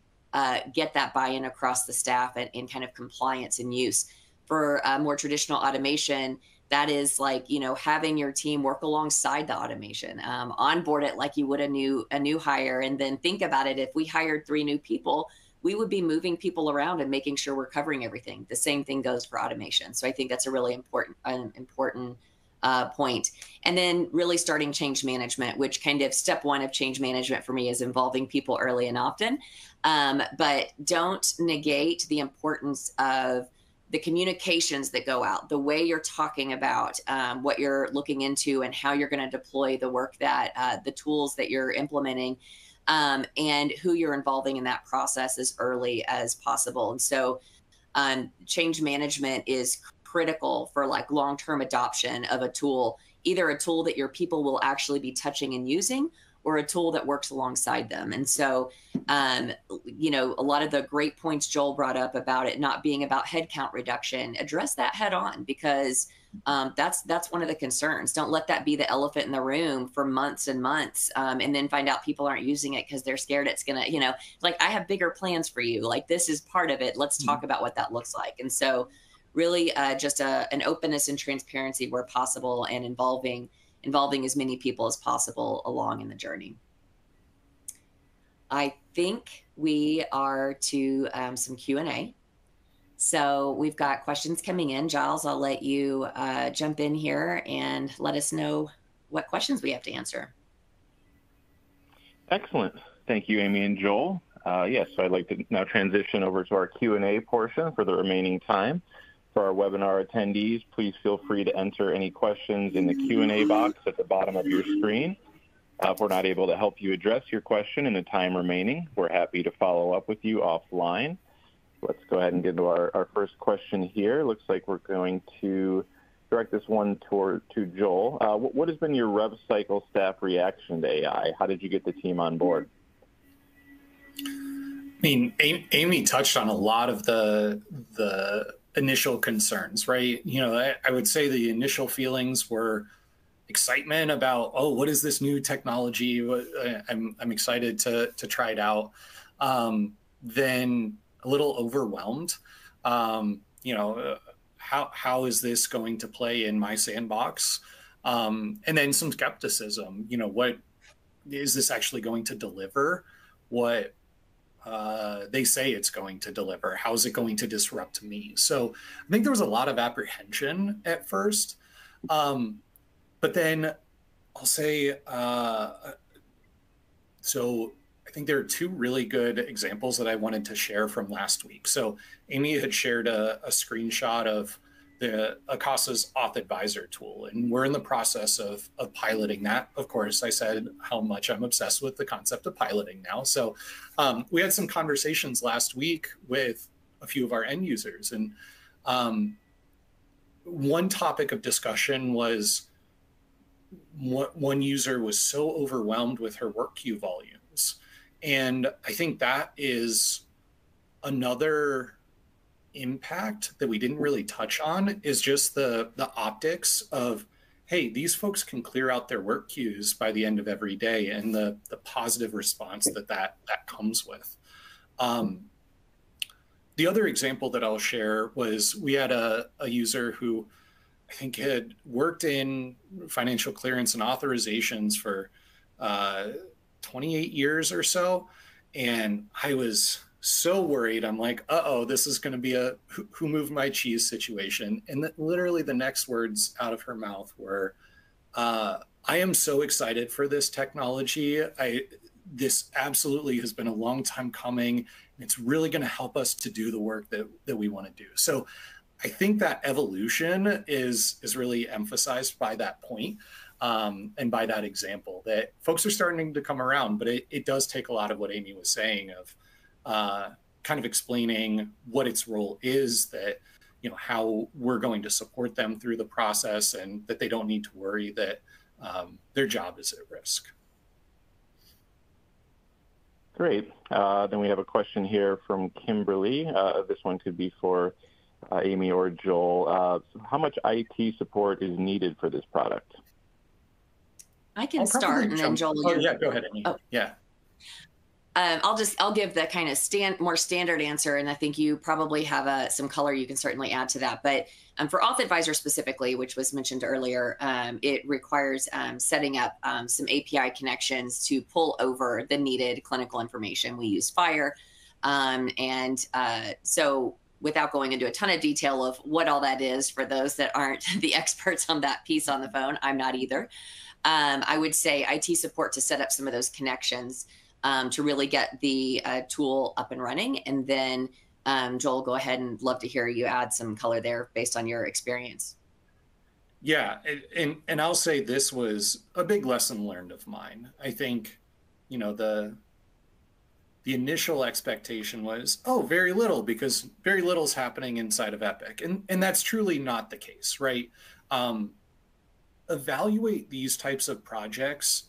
[SPEAKER 1] get that buy-in across the staff and kind of compliance and use. For more traditional automation, that is like, having your team work alongside the automation, onboard it like you would a new hire, and then think about it. If we hired 3 new people, we would be moving people around and making sure we're covering everything. The same thing goes for automation. So I think that's a really important point. And then really starting change management, which kind of step one of change management for me is involving people early and often. But don't negate the importance of the communications that go out, the way you're talking about what you're looking into and how you're going to deploy the work that the tools that you're implementing and who you're involving in that process as early as possible. And so change management is critical for like long-term adoption of a tool, either a tool that your people will actually be touching and using or a tool that works alongside them. And so, a lot of the great points Joel brought up about it not being about headcount reduction, address that head on because that's one of the concerns. Don't let that be the elephant in the room for months and months and then find out people aren't using it because they're scared it's going to, like I have bigger plans for you. Like this is part of it. Let's talk about what that looks like. And so really just an openness and transparency where possible and involving as many people as possible along in the journey. I think we are to some Q&A. So we've got questions coming in. Giles, I'll let you jump in here and let us know what questions we have to answer.
[SPEAKER 2] Excellent. Thank you, Amy and Joel. Yes, so I'd like to now transition over to our Q&A portion for the remaining time. For our webinar attendees, please feel free to enter any questions in the Q&A box at the bottom of your screen. If we're not able to help you address your question in the time remaining, we're happy to follow up with you offline. Let's go ahead and get into our first question here. Looks like we're going to direct this one to Joel. What has been your rev cycle staff reaction to AI? How did you get the team on board?
[SPEAKER 3] I mean, Amy touched on a lot of the initial concerns, right? You know, I would say the initial feelings were excitement about, oh, what is this new technology? I'm excited to try it out. Then a little overwhelmed. You know, how is this going to play in my sandbox? And then some skepticism. You know, what is this actually going to deliver? What they say it's going to deliver? How is it going to disrupt me? So I think there was a lot of apprehension at first. But then I'll say, so I think there are two really good examples that I wanted to share from last week. So Amy had shared a screenshot of the Acasa's Auth Advisor tool, and we're in the process of piloting that. Of course, I said how much I'm obsessed with the concept of piloting now. So we had some conversations last week with a few of our end users, and one topic of discussion was one user was so overwhelmed with her work queue volumes. And I think that is another impact that we didn't really touch on, is just the optics of, hey, these folks can clear out their work queues by the end of every day, and the positive response that comes with. The other example that I'll share was we had a user who I think had worked in financial clearance and authorizations for 28 years or so. And I was so worried. I'm like, uh-oh, this is going to be a who moved my cheese situation. And literally the next words out of her mouth were, I am so excited for this technology. This absolutely has been a long time coming. And it's really going to help us to do the work that we want to do. So I think that evolution is really emphasized by that point, and by that example, that folks are starting to come around. But it does take a lot of what Amy was saying of kind of explaining what its role is, that, you know, how we're going to support them through the process, and that they don't need to worry that their job is at risk.
[SPEAKER 2] Great. Then we have a question here from Kimberly. This one could be for Amy or Joel. So how much IT support is needed for this product?
[SPEAKER 1] I can start, and then Joel.
[SPEAKER 3] Oh, yeah, go ahead, Amy. Oh. Yeah.
[SPEAKER 1] I'll give the kind of more standard answer, and I think you probably have some color you can certainly add to that. But for Auth Advisor specifically, which was mentioned earlier, it requires setting up some API connections to pull over the needed clinical information. We use FHIR, so without going into a ton of detail of what all that is, for those that aren't the experts on that piece on the phone, I'm not either. I would say IT support to set up some of those connections to really get the tool up and running. And then Joel, go ahead, and love to hear you add some color there based on your experience.
[SPEAKER 3] Yeah, and I'll say this was a big lesson learned of mine. I think, you know, the initial expectation was, oh, very little, because very little is happening inside of Epic. And that's truly not the case, right? Evaluate these types of projects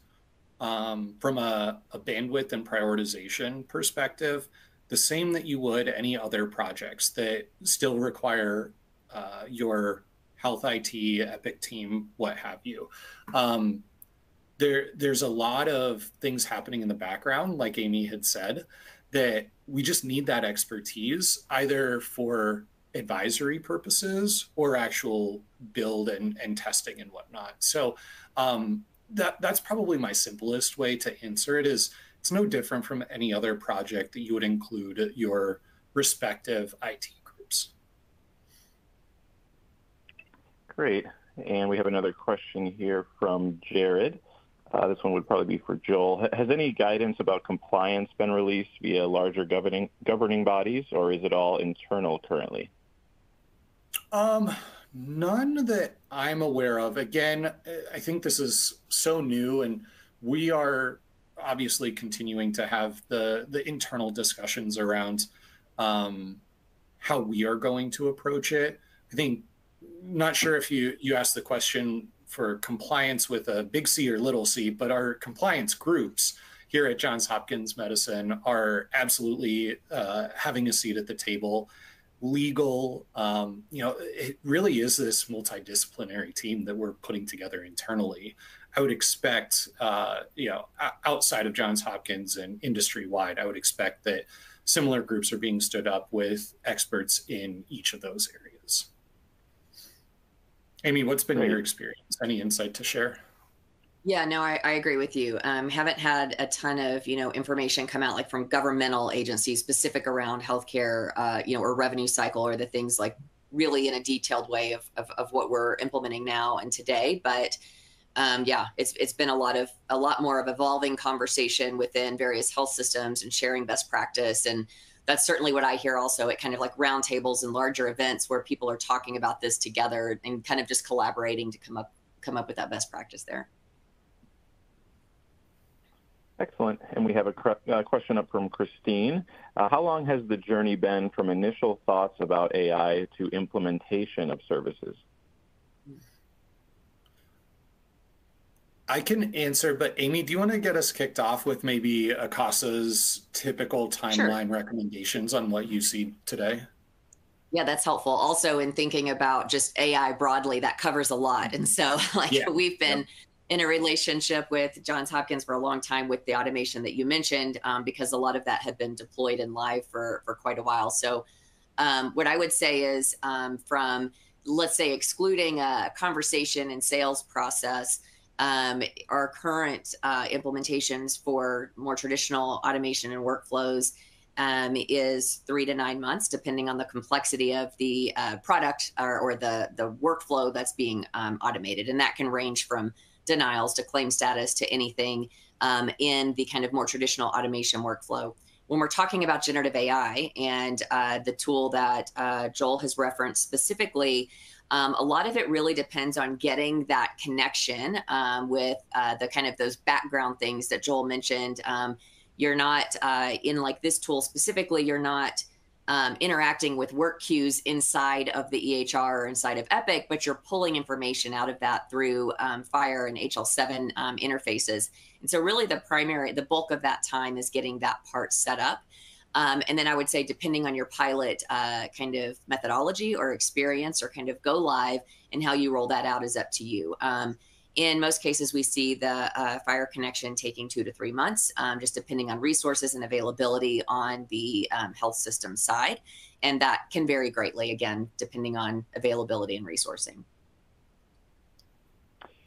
[SPEAKER 3] from a bandwidth and prioritization perspective, the same that you would any other projects that still require your health IT, Epic team, what have you. There's a lot of things happening in the background, like Amy had said, that we just need that expertise, either for advisory purposes or actual build and testing and whatnot. So that's probably my simplest way to answer it. Is it's no different from any other project that you would include your respective IT groups.
[SPEAKER 2] Great. And we have another question here from Jared. This one would probably be for Joel. Has any guidance about compliance been released via larger governing bodies, or is it all internal currently?
[SPEAKER 3] None that I'm aware of. Again, I think this is so new, and we are obviously continuing to have the internal discussions around how we are going to approach it. I think, not sure if you asked the question for compliance with a big C or little c, but our compliance groups here at Johns Hopkins Medicine are absolutely having a seat at the table. Legal, it really is this multidisciplinary team that we're putting together internally. I would expect, outside of Johns Hopkins and industry-wide, I would expect that similar groups are being stood up with experts in each of those areas. Amy, what's been your experience? Any insight to share?
[SPEAKER 1] Yeah, no, I agree with you. Haven't had a ton of, information come out like from governmental agencies specific around healthcare, or revenue cycle, or the things like really in a detailed way of what we're implementing now and today. But yeah, it's been a lot more of evolving conversation within various health systems and sharing best practice. And that's certainly what I hear also at kind of like roundtables and larger events where people are talking about this together and kind of just collaborating to come up with that best practice there.
[SPEAKER 2] Excellent. And we have a question up from Christine. How long has the journey been from initial thoughts about AI to implementation of services?
[SPEAKER 3] I can answer, but Amy, do you want to get us kicked off with maybe ACOSA's typical timeline recommendations on what you see today?
[SPEAKER 1] Yeah, that's helpful. Also, in thinking about just AI broadly, that covers a lot. And so we've been in a relationship with Johns Hopkins for a long time with the automation that you mentioned, because a lot of that had been deployed and live for quite a while. So what I would say is from, let's say, excluding a conversation and sales process, our current implementations for more traditional automation and workflows is 3 to 9 months, depending on the complexity of the product or the workflow that's being automated. And that can range from denials to claim status to anything in the kind of more traditional automation workflow. When we're talking about generative AI and the tool that Joel has referenced specifically, a lot of it really depends on getting that connection with the kind of those background things that Joel mentioned. You're not in like this tool specifically, you're not interacting with work queues inside of the EHR or inside of Epic, but you're pulling information out of that through FHIR and HL7 interfaces. And so really the bulk of that time is getting that part set up. And then I would say, depending on your pilot kind of methodology or experience or kind of go live and how you roll that out is up to you. In most cases, we see the FHIR connection taking 2 to 3 months, just depending on resources and availability on the health system side. And that can vary greatly, again, depending on availability and resourcing.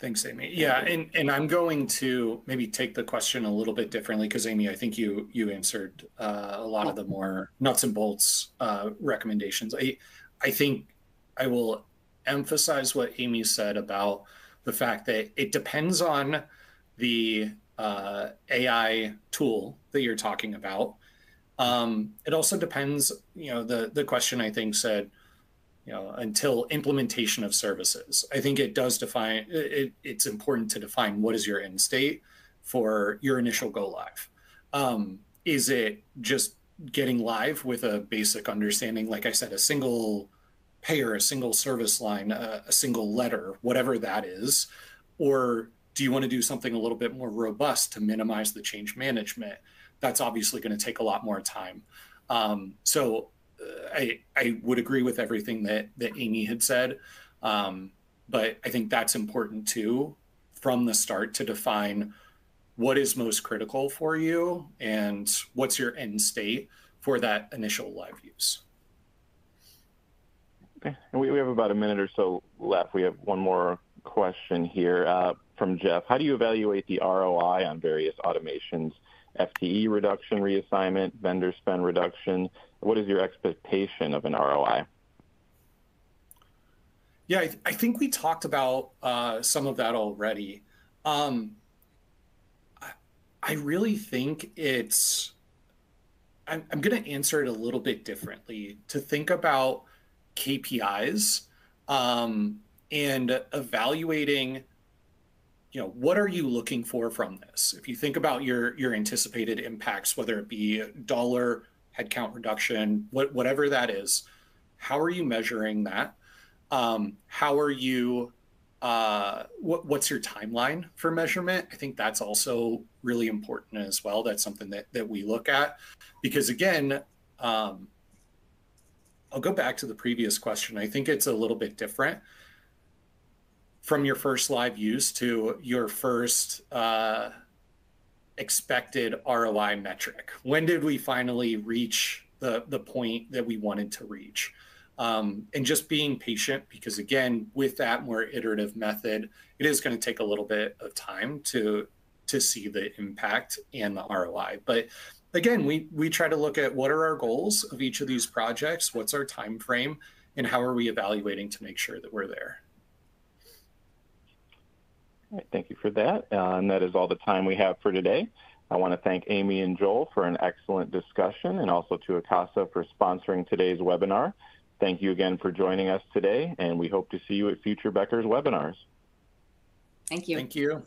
[SPEAKER 3] Thanks, Amy. Yeah, and I'm going to maybe take the question a little bit differently because, Amy, I think you answered a lot of the more nuts and bolts recommendations. I think I will emphasize what Amy said about the fact that it depends on the AI tool that you're talking about. It also depends, the question I think said, until implementation of services. I think it does define, it's important to define what is your end state for your initial go live. Is it just getting live with a basic understanding, like I said, a single payer, a single service line, a single letter, whatever that is? Or do you want to do something a little bit more robust to minimize the change management? That's obviously going to take a lot more time. So I would agree with everything that Amy had said, but I think that's important too, from the start, to define what is most critical for you and what's your end state for that initial live use.
[SPEAKER 2] Okay, and we have about a minute or so left. We have one more question here from Jeff. How do you evaluate the ROI on various automations? FTE reduction, reassignment, vendor spend reduction. What is your expectation of an ROI?
[SPEAKER 3] Yeah, I think we talked about some of that already. I really think I'm going to answer it a little bit differently, to think about KPIs and evaluating, what are you looking for from this? If you think about your anticipated impacts, whether it be dollar headcount reduction, whatever that is, how are you measuring that? How are you, what's your timeline for measurement? I think that's also really important as well. That's something that we look at, because again, I'll go back to the previous question. I think it's a little bit different from your first live use to your first expected ROI metric. When did we finally reach the point that we wanted to reach? And just being patient, because again, with that more iterative method, it is going to take a little bit of time to see the impact and the ROI. But again, we try to look at what are our goals of each of these projects, what's our time frame, and how are we evaluating to make sure that we're there.
[SPEAKER 2] All right, thank you for that. And that is all the time we have for today. I want to thank Amy and Joel for an excellent discussion, and also to Acasa for sponsoring today's webinar. Thank you again for joining us today, and we hope to see you at future Becker's webinars.
[SPEAKER 1] Thank you.
[SPEAKER 3] Thank you.